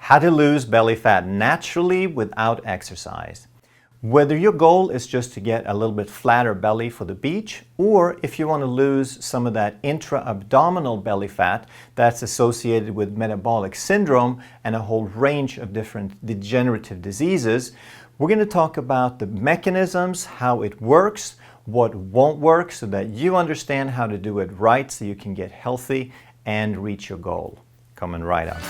How to lose belly fat naturally without exercise. Whether your goal is just to get a little bit flatter belly for the beach, or if you want to lose some of that intra-abdominal belly fat that's associated with metabolic syndrome and a whole range of different degenerative diseases, we're going to talk about the mechanisms, how it works, what won't work, so that you understand how to do it right so you can get healthy and reach your goal. Coming right up.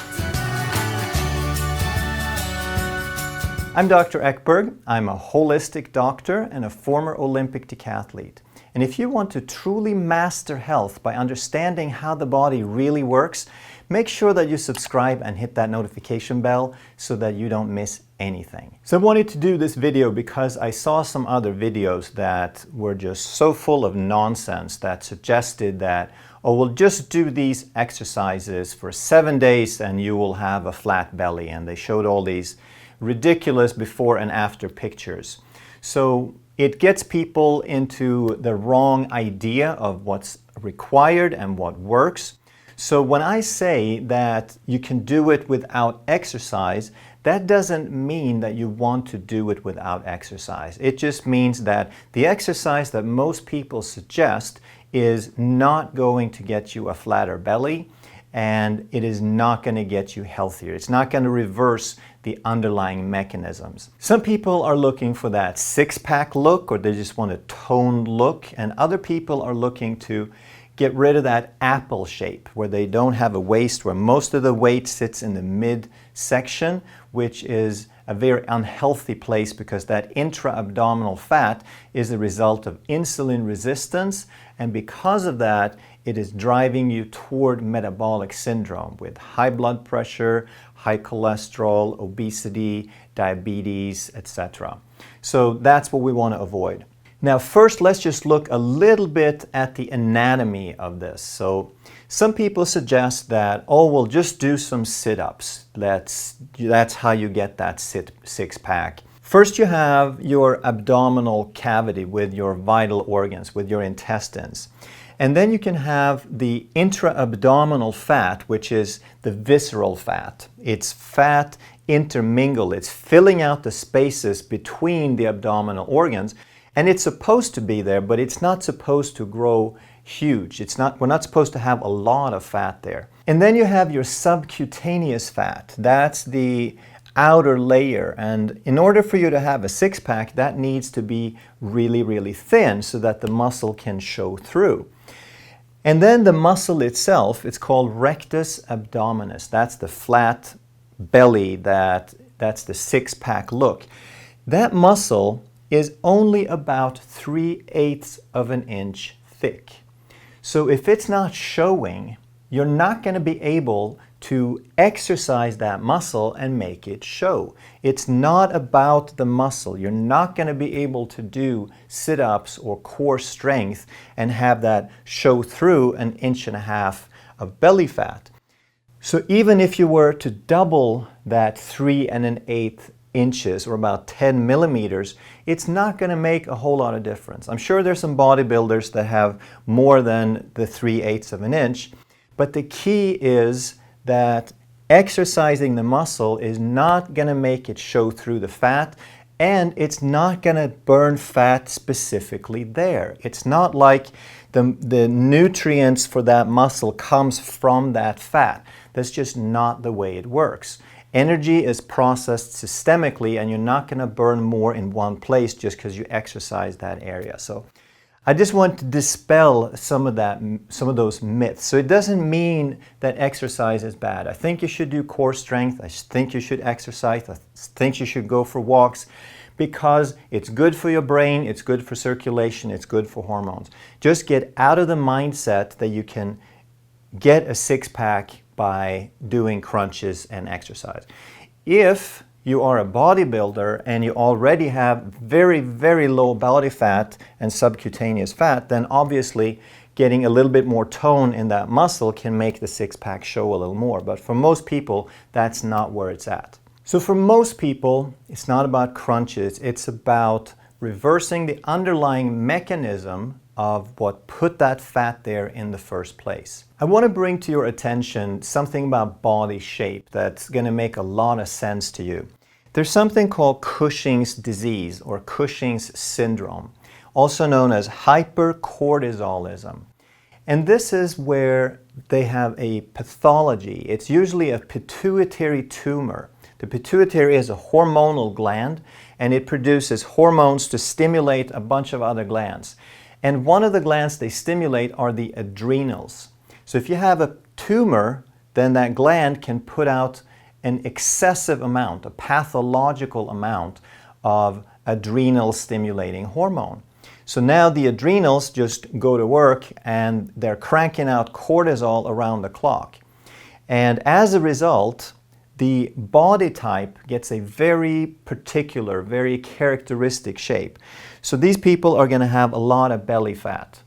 I'm Dr. Ekberg. I'm a holistic doctor and a former Olympic decathlete. And if you want to truly master health by understanding how the body really works, make sure that you subscribe and hit that notification bell so that you don't miss anything. So I wanted to do this video because I saw some other videos that were just so full of nonsense that suggested that, oh, we'll just do these exercises for 7 days and you will have a flat belly. And they showed all these ridiculous before and after pictures. So it gets people into the wrong idea of what's required and what works. So when I say that you can do it without exercise, that doesn't mean that you want to do it without exercise. It just means that the exercise that most people suggest is not going to get you a flatter belly, and it is not going to get you healthier. It's not going to reverse the underlying mechanisms. Some people are looking for that six-pack look, or they just want a toned look, and other people are looking to get rid of that apple shape where they don't have a waist, where most of the weight sits in the midsection, which is a very unhealthy place because that intra-abdominal fat is a result of insulin resistance, and because of that, it is driving you toward metabolic syndrome with high blood pressure, high cholesterol, obesity, diabetes, etc. So that's what we want to avoid. Now first, let's just look a little bit at the anatomy of this. So some people suggest that, oh, we'll just do some sit-ups. That's how you get that six-pack. First, you have your abdominal cavity with your vital organs, with your intestines. And then you can have the intra-abdominal fat, which is the visceral fat. It's fat intermingled. It's filling out the spaces between the abdominal organs. And it's supposed to be there, but it's not supposed to grow huge. We're not supposed to have a lot of fat there. And then you have your subcutaneous fat. That's the outer layer. And in order for you to have a six-pack, that needs to be really, really thin so that the muscle can show through. And then the muscle itself, it's called rectus abdominis. That's the flat belly, that's the six-pack look. That muscle is only about 3/8 of an inch thick. So if it's not showing, you're not going to be able to exercise that muscle and make it show. It's not about the muscle. You're not going to be able to do sit-ups or core strength and have that show through 1.5 inches of belly fat. So even if you were to double that 3 1/8 inches, or about 10 millimeters, it's not going to make a whole lot of difference. I'm sure there's some bodybuilders that have more than the 3/8 of an inch, but the key is that exercising the muscle is not going to make it show through the fat, and it's not going to burn fat specifically there. It's not like the nutrients for that muscle comes from that fat. That's just not the way it works. Energy is processed systemically, and you're not going to burn more in one place just because you exercise that area. So I just want to dispel some of those myths. So it doesn't mean that exercise is bad. I think you should do core strength. I think you should exercise. I think you should go for walks because it's good for your brain, it's good for circulation, it's good for hormones. Just get out of the mindset that you can get a six-pack by doing crunches and exercise. If you are a bodybuilder and you already have very, very low body fat and subcutaneous fat, then obviously getting a little bit more tone in that muscle can make the six-pack show a little more. But for most people, that's not where it's at. So for most people, it's not about crunches. It's about reversing the underlying mechanism of what put that fat there in the first place. I want to bring to your attention something about body shape that's going to make a lot of sense to you. There's something called Cushing's disease or Cushing's syndrome, also known as hypercortisolism. And this is where they have a pathology. It's usually a pituitary tumor. The pituitary is a hormonal gland, and it produces hormones to stimulate a bunch of other glands. And one of the glands they stimulate are the adrenals. So if you have a tumor, then that gland can put out an excessive amount, a pathological amount of adrenal stimulating hormone. So now the adrenals just go to work and they're cranking out cortisol around the clock. And as a result, the body type gets a very particular, very characteristic shape. So these people are going to have a lot of belly fat.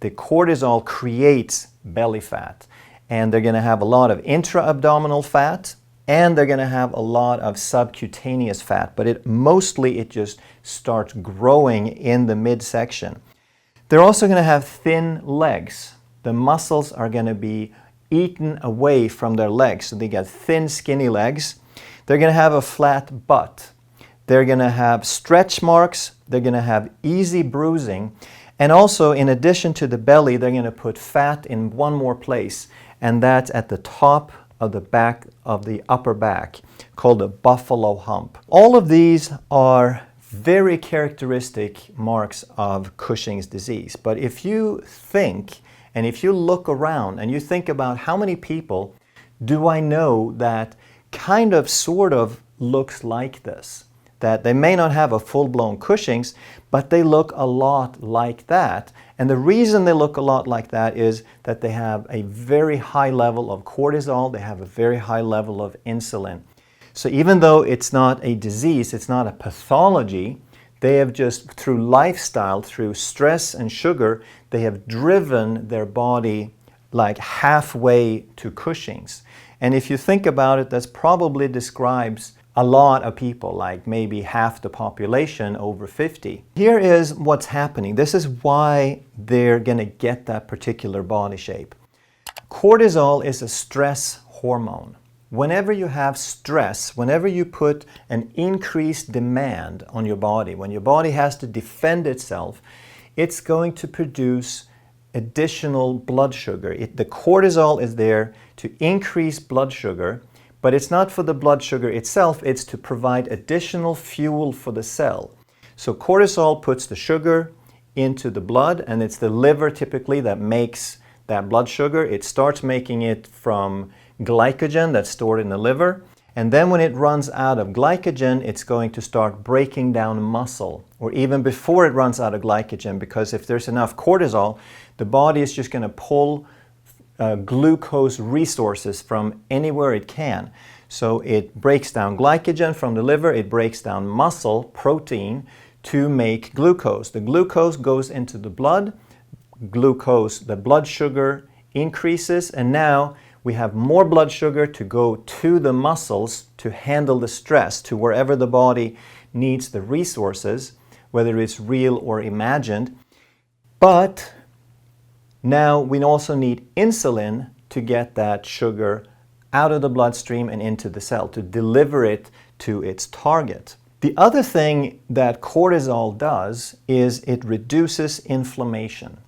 The cortisol creates belly fat. And they're going to have a lot of intra-abdominal fat, and they're going to have a lot of subcutaneous fat. But it just starts growing in the midsection. They're also going to have thin legs. The muscles are going to be eaten away from their legs. So they get thin, skinny legs. They're going to have a flat butt. They're going to have stretch marks. They're going to have easy bruising. And also, in addition to the belly, they're going to put fat in one more place. And that's at the top of the back of the upper back, called the buffalo hump. All of these are very characteristic marks of Cushing's disease. But if you think, and if you look around and you think about how many people do I know that kind of sort of looks like this, that they may not have a full-blown Cushing's, but they look a lot like that. And the reason they look a lot like that is that they have a very high level of cortisol, they have a very high level of insulin. So even though it's not a disease, it's not a pathology, they have just, through lifestyle, through stress and sugar, they have driven their body like halfway to Cushing's. And if you think about it, that probably describes a lot of people, like maybe half the population over 50. Here is what's happening. This is why they're going to get that particular body shape. Cortisol is a stress hormone. Whenever you have stress, whenever you put an increased demand on your body, when your body has to defend itself, it's going to produce additional blood sugar. The cortisol is there to increase blood sugar, but it's not for the blood sugar itself, it's to provide additional fuel for the cell. So cortisol puts the sugar into the blood, and it's the liver typically that makes that blood sugar. It starts making it from glycogen that's stored in the liver, and then when it runs out of glycogen, it's going to start breaking down muscle, or even before it runs out of glycogen, because if there's enough cortisol, the body is just going to pull glucose resources from anywhere it can. So it breaks down glycogen from the liver, it breaks down muscle protein to make glucose. The glucose goes into the blood, the blood sugar increases, and now we have more blood sugar to go to the muscles to handle the stress, to wherever the body needs the resources, whether it's real or imagined. But now we also need insulin to get that sugar out of the bloodstream and into the cell, to deliver it to its target. The other thing that cortisol does is it reduces inflammation.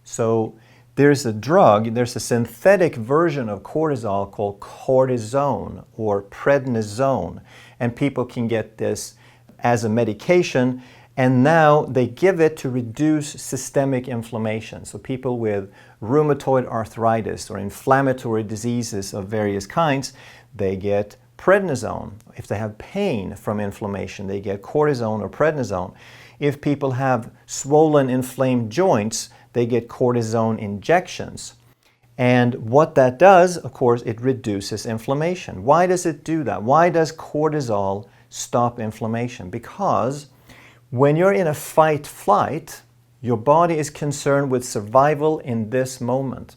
So there's a synthetic version of cortisol called cortisone or prednisone, and people can get this as a medication, and now they give it to reduce systemic inflammation. So people with rheumatoid arthritis or inflammatory diseases of various kinds, they get prednisone. If they have pain from inflammation, they get cortisone or prednisone. If people have swollen, inflamed joints, they get cortisone injections. And what that does, of course, it reduces inflammation. Why does it do that? Why does cortisol stop inflammation? Because when you're in a fight-flight, your body is concerned with survival in this moment.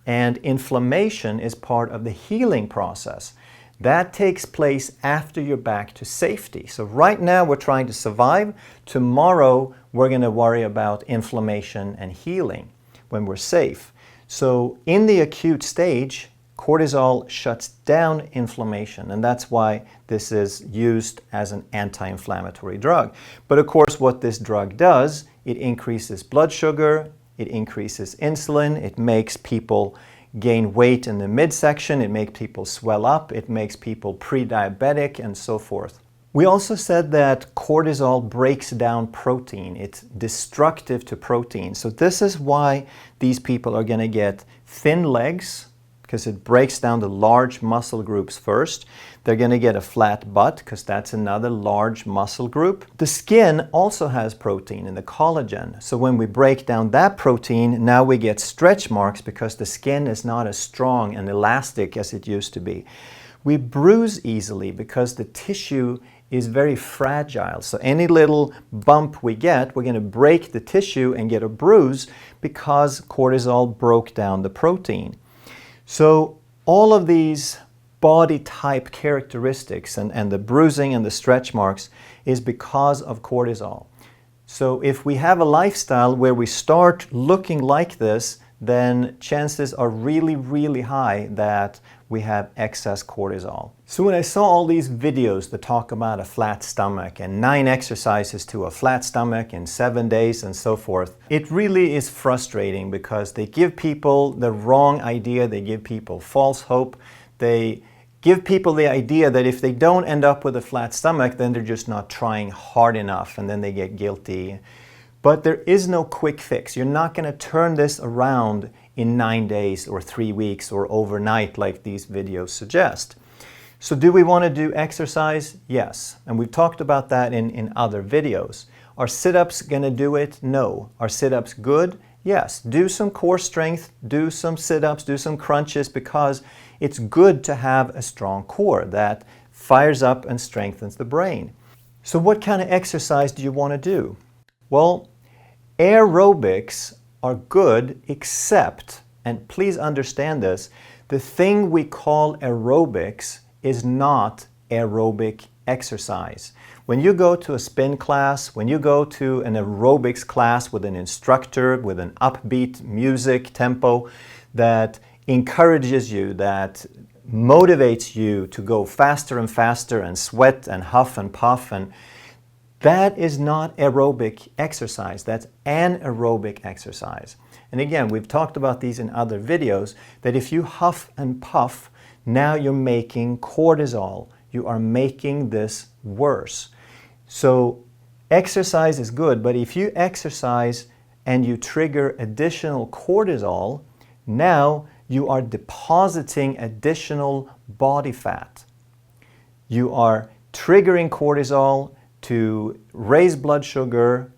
And inflammation is part of the healing process. That takes place after you're back to safety. So right now we're trying to survive. Tomorrow we're going to worry about inflammation and healing when we're safe. So in the acute stage, cortisol shuts down inflammation, and that's why this is used as an anti-inflammatory drug. But of course, what this drug does, it increases blood sugar, it increases insulin, it makes people gain weight in the midsection, it makes people swell up, it makes people pre-diabetic, and so forth. We also said that cortisol breaks down protein. It's destructive to protein. So this is why these people are going to get thin legs, because it breaks down the large muscle groups first. They're going to get a flat butt, because that's another large muscle group. The skin also has protein in the collagen. So when we break down that protein, now we get stretch marks because the skin is not as strong and elastic as it used to be. We bruise easily because the tissue is very fragile. So any little bump we get, we're going to break the tissue and get a bruise because cortisol broke down the protein. So all of these body type characteristics and the bruising and the stretch marks is because of cortisol. So if we have a lifestyle where we start looking like this, then chances are really, really high that we have excess cortisol. So when I saw all these videos that talk about a flat stomach and 9 exercises to a flat stomach in 7 days and so forth, it really is frustrating because they give people the wrong idea, they give people false hope, they give people the idea that if they don't end up with a flat stomach, then they're just not trying hard enough and then they get guilty. But there is no quick fix. You're not going to turn this around in 9 days or 3 weeks or overnight like these videos suggest. So do we want to do exercise? Yes. And we've talked about that in other videos. Are sit-ups going to do it? No. Are sit-ups good? Yes. Do some core strength, do some sit-ups, do some crunches, because it's good to have a strong core that fires up and strengthens the brain. So what kind of exercise do you want to do? Well, aerobics are good, except, and please understand this, the thing we call aerobics is not aerobic exercise. When you go to a spin class, when you go to an aerobics class with an instructor, with an upbeat music tempo that encourages you, that motivates you to go faster and faster and sweat and huff and puff, and that is not aerobic exercise. That's anaerobic exercise. And again, we've talked about these in other videos, that if you huff and puff, now you're making cortisol. You are making this worse. So exercise is good, but if you exercise and you trigger additional cortisol, now you are depositing additional body fat. You are triggering cortisol to raise blood sugar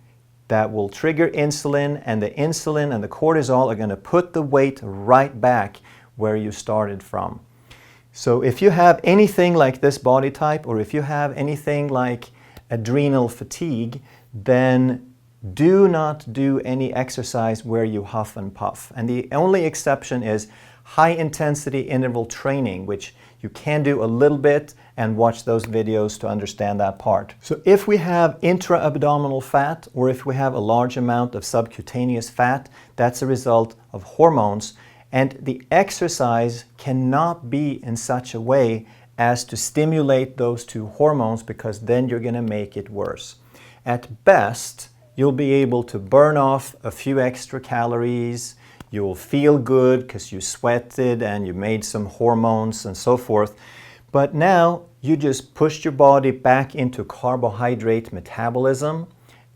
that will trigger insulin, and the insulin and the cortisol are going to put the weight right back where you started from. So if you have anything like this body type, or if you have anything like adrenal fatigue, then do not do any exercise where you huff and puff. And the only exception is high intensity interval training, which you can do a little bit, and watch those videos to understand that part. So if we have intra-abdominal fat, or if we have a large amount of subcutaneous fat, that's a result of hormones, and the exercise cannot be in such a way as to stimulate those two hormones, because then you're going to make it worse. At best, you'll be able to burn off a few extra calories, you will feel good because you sweated and you made some hormones and so forth. But now you just pushed your body back into carbohydrate metabolism,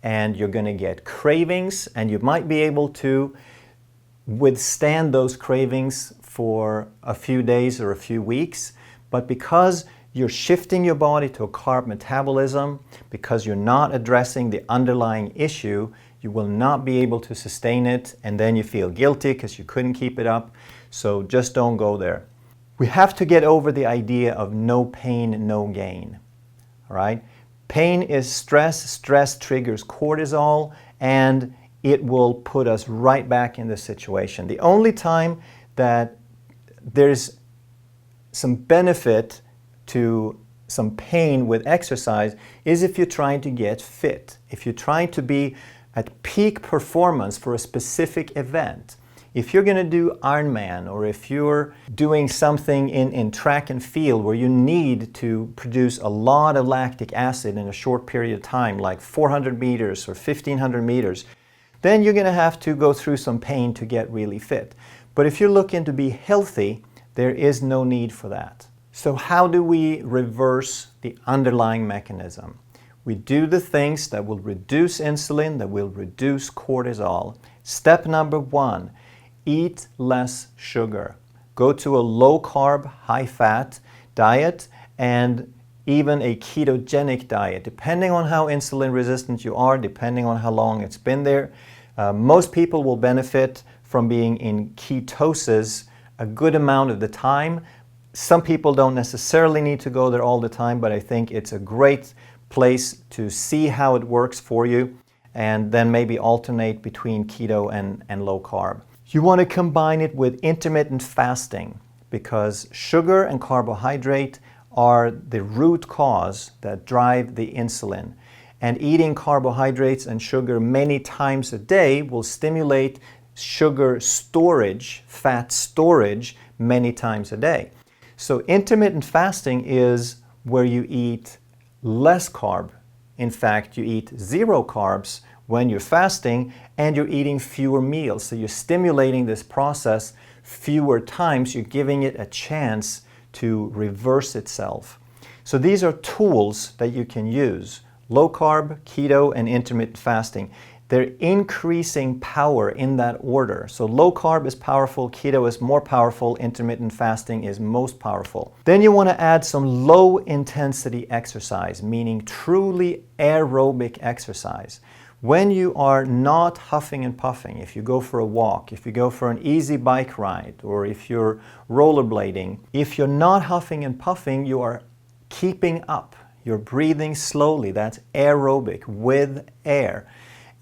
and you're going to get cravings, and you might be able to withstand those cravings for a few days or a few weeks. But because you're shifting your body to a carb metabolism, because you're not addressing the underlying issue, you will not be able to sustain it, and then you feel guilty because you couldn't keep it up. So just don't go there. We have to get over the idea of no pain, no gain. All right? Pain is stress. Stress triggers cortisol, and it will put us right back in the situation. The only time that there's some benefit to some pain with exercise is if you're trying to get fit, if you're trying to be at peak performance for a specific event. If you're going to do Ironman, or if you're doing something in track and field where you need to produce a lot of lactic acid in a short period of time, like 400 meters or 1500 meters, then you're going to have to go through some pain to get really fit. But if you're looking to be healthy, there is no need for that. So how do we reverse the underlying mechanism? We do the things that will reduce insulin, that will reduce cortisol. Step number 1, eat less sugar. Go to a low-carb, high-fat diet and even a ketogenic diet, depending on how insulin resistant you are, depending on how long it's been there. Most people will benefit from being in ketosis a good amount of the time. Some people don't necessarily need to go there all the time, but I think it's a great place to see how it works for you, and then maybe alternate between keto and low carb. You want to combine it with intermittent fasting, because sugar and carbohydrate are the root cause that drive the insulin. And eating carbohydrates and sugar many times a day will stimulate sugar storage, fat storage, many times a day. So intermittent fasting is where you eat less carb. In fact, you eat 0 carbs when you're fasting, and you're eating fewer meals. So you're stimulating this process fewer times. You're giving it a chance to reverse itself. So these are tools that you can use: low carb, keto, and intermittent fasting. They're increasing power in that order. So low carb is powerful, keto is more powerful, intermittent fasting is most powerful. Then you want to add some low intensity exercise, meaning truly aerobic exercise. When you are not huffing and puffing, if you go for a walk, if you go for an easy bike ride, or if you're rollerblading, if you're not huffing and puffing, you are keeping up. You're breathing slowly. That's aerobic, with air.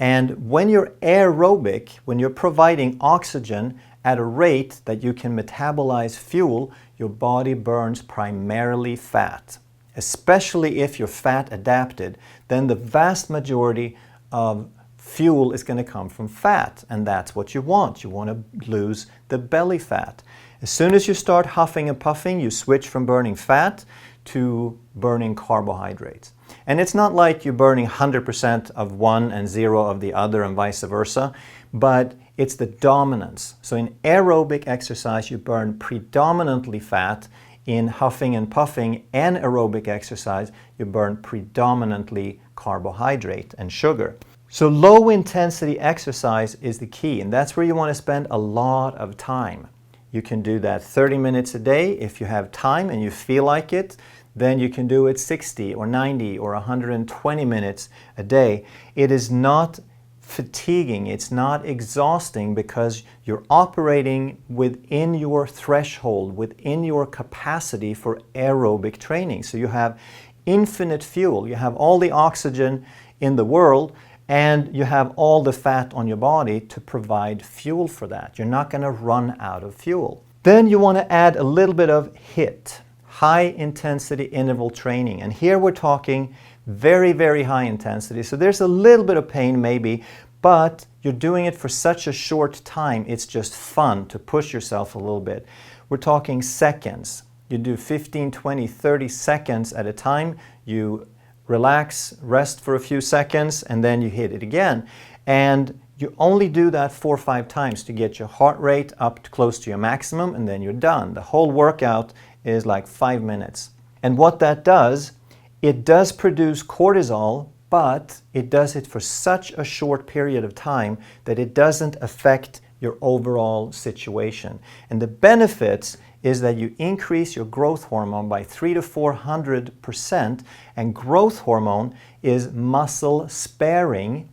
And when you're aerobic, when you're providing oxygen at a rate that you can metabolize fuel, your body burns primarily fat. Especially if you're fat adapted, then the vast majority of fuel is going to come from fat, and that's what you want. You want to lose the belly fat. As soon as you start huffing and puffing, you switch from burning fat to burning carbohydrates. And it's not like you're burning 100% of one and 0 of the other and vice versa, but it's the dominance. So in aerobic exercise, you burn predominantly fat. In huffing and puffing and aerobic exercise, you burn predominantly carbohydrate and sugar. So low intensity exercise is the key, and that's where you want to spend a lot of time. You can do that 30 minutes a day if you have time and you feel like it. Then you can do it 60 or 90 or 120 minutes a day. It is not fatiguing, it's not exhausting, because you're operating within your threshold, within your capacity for aerobic training. So you have infinite fuel, you have all the oxygen in the world, and you have all the fat on your body to provide fuel for that. You're not going to run out of fuel. Then you want to add a little bit of HIIT, high intensity interval training. And here we're talking very, very high intensity. So there's a little bit of pain maybe, but you're doing it for such a short time, it's just fun to push yourself a little bit. We're talking seconds. You do 15, 20, 30 seconds at a time. You relax, rest for a few seconds, and then you hit it again. And you only do that 4 or 5 times to get your heart rate up to close to your maximum, and then you're done. The whole workout is like 5 minutes. And what that does, it does produce cortisol, but it does it for such a short period of time that it doesn't affect your overall situation. And the benefits is that you increase your growth hormone by 300 to 400%, and growth hormone is muscle sparing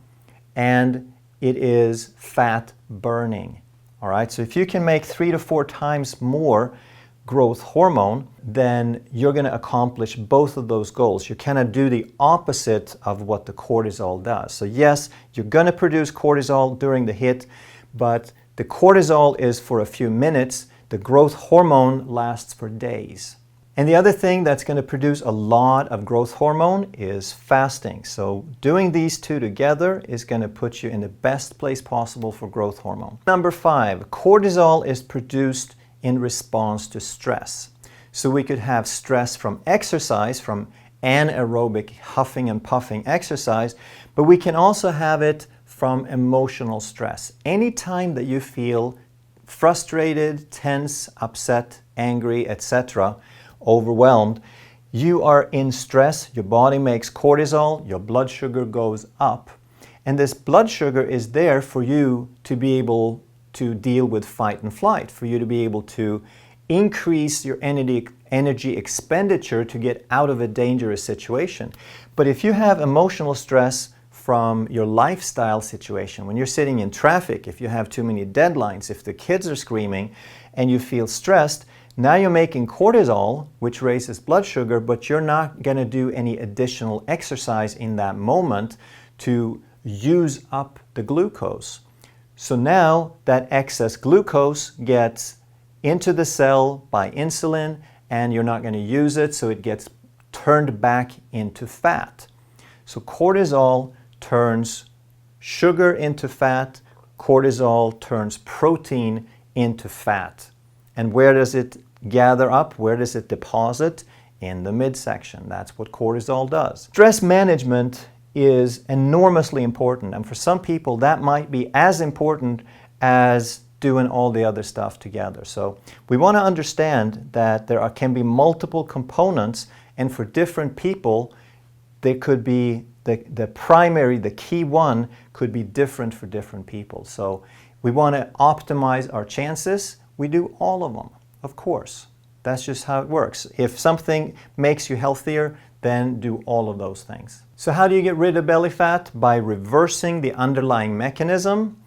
and it is fat burning. All right, so if you can make 3 to 4 times more growth hormone, then you're going to accomplish both of those goals. You cannot do the opposite of what the cortisol does. So yes, you're going to produce cortisol during the HIIT, but the cortisol is for a few minutes. The growth hormone lasts for days. And the other thing that's going to produce a lot of growth hormone is fasting. So doing these two together is going to put you in the best place possible for growth hormone. Number 5, cortisol is produced in response to stress. So we could have stress from exercise, from anaerobic huffing and puffing exercise, but we can also have it from emotional stress. Anytime that you feel frustrated, tense, upset, angry, etc., overwhelmed, you are in stress, your body makes cortisol, your blood sugar goes up, and this blood sugar is there for you to be able to deal with fight and flight, for you to be able to increase your energy expenditure to get out of a dangerous situation. But if you have emotional stress from your lifestyle situation, when you're sitting in traffic, if you have too many deadlines, if the kids are screaming and you feel stressed, now you're making cortisol, which raises blood sugar, but you're not going to do any additional exercise in that moment to use up the glucose. So now that excess glucose gets into the cell by insulin, and you're not going to use it, so it gets turned back into fat. So cortisol turns sugar into fat, cortisol turns protein into fat. And where does it gather up? Where does it deposit? In the midsection. That's what cortisol does. Stress management is enormously important, and for some people that might be as important as doing all the other stuff together. So we want to understand that can be multiple components, and for different people there could be the key one could be different for different people. So we want to optimize our chances. We do all of them, of course. That's just how it works. If something makes you healthier, then do all of those things. So how do you get rid of belly fat? By reversing the underlying mechanism.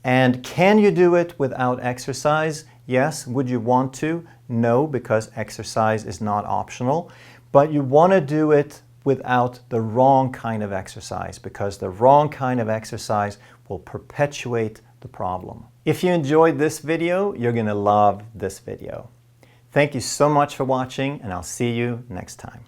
And can you do it without exercise? Yes. Would you want to? No, because exercise is not optional. But you want to do it without the wrong kind of exercise, because the wrong kind of exercise will perpetuate the problem. If you enjoyed this video, you're going to love this video. Thank you so much for watching, and I'll see you next time.